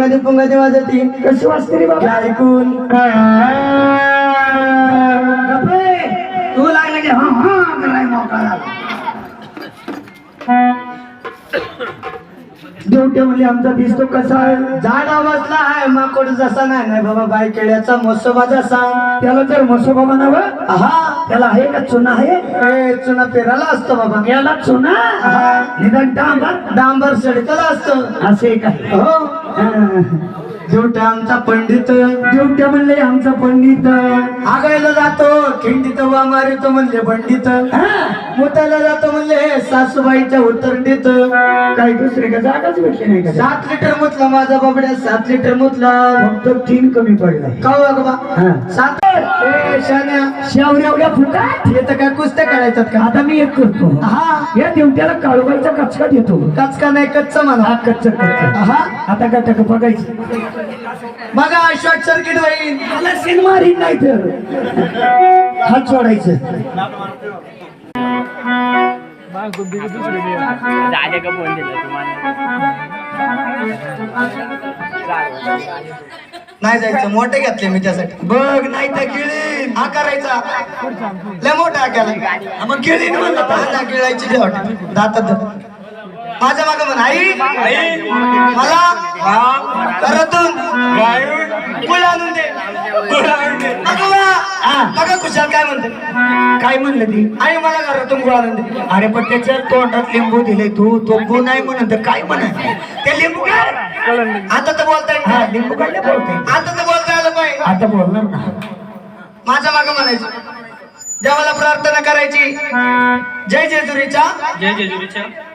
मध्ये पुंगाची वाजती कशी वाजते रे बाबा ऐकून तू लागला की हा हा कराय मोकळा देवटे म्हणजे आमचा दिसतो कसा आहे झाडा बसला आहे माकोड जसा नाही बाबा बायकेड्याचा मसोबा जसा त्याला जर मसोबा म्हणावं हा त्याला आहे का चुना आहे ए, चुना पेराला असतो बाबा याला चुना निदान डांबर डांबर सडकला असतो असे काय हो जेवढे आमचा पंडित देवट्या म्हणले आमचा पंडित आगायला जातो खिंडीत वा मारितो म्हणले पंडित मुतायला जातो म्हणले सासूबाईच्या उतरंडीत काही दुसरे का जागाच भेटली नाही का 7 लिटर मुतला माझा बाबड्या 7 लिटर मुतला फक्त 3 कमी पडलाय का बाबा हा. 7 ए शान्या शेवऱ्या एवढ्या फुकाट हे तर काय कुस्त्या काढायच्यात का आता मी एक करतो हा या देवट्याला काळूबाईचा कचका देतो कचका नाही कच्चा म्हणा हा कच्च हा आता का टक बघायची बघा शॉर्ट सर्किट होईल मला सीन मारीत नाही तर हात सोडायचं नाही जायचं मोठे घेतले मी त्यासाठी बघ नाही तर गिळीन हा करायचा लय मोठा केला मग गिळीन म्हणलं गिळायची जे हॉटेल दातात माझ्या माग म्हण आई मला घरातून गुळ आणून दे अगं बा, बघा खुशाल काय म्हणते काय म्हणलं ती आई मला घरातून गुळ आणून दे अरे पण त्याच्या तोंडात लिंबू दिले तू तो गु नाही म्हणत तर काय म्हणत ते लिंबू काय आता तर बोलताय हा लिंबू काय बोलते आता तर बोलता आलं पाहिजे आता बोलणार ना माझ्या माग म्हणायचं देवाला प्रार्थना करायची जय जेजुरीच्या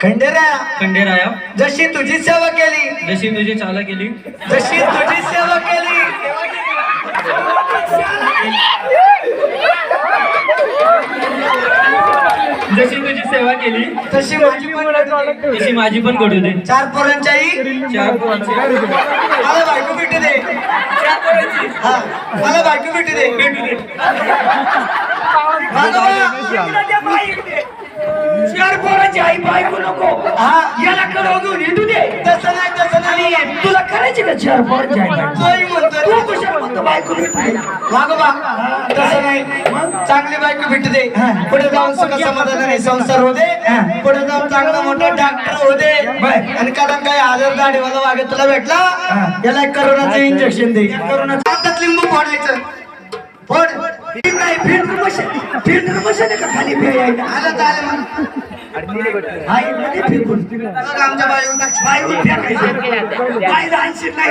खंडेराया जशी तुझी सेवा केली जशी तुझी चाला केली जशी तुझी सेवा केली जशी तुझी सेवा केली तशी माझी पण तशी माझी पण घडू दे 4 पोरांच्याही 4 पोरांची मला बायको भेटू दे हा मला बायको भेटू दे चार पोराची आई बायको नको हा याला कडव घेऊन हिंदू दे तसं नाही तुला करायची का चार पोराची आई बायको? तोही म्हणतो तू कशाला म्हणतो बायको भेटू दे? वागोबा तसं नाही चांगली बायको भेटू दे पुढे जाऊन सुख समाधानाने संसार होते पुढे जाऊन चांगला मोठा डॉक्टर होते आणि कारण काही आजार दाढीवाला वागे तुला भेटला याला एक करोनाचं इंजेक्शन दे करोनाचं हातात लिंबू फोडायचं फोड फिल्टर मशीन आहे का खाली प्यायला? आलं तर आलं मग. आई मध्ये फिरकून बघ आमच्या बाई बाई फेकायचं. बाईला 80 नाही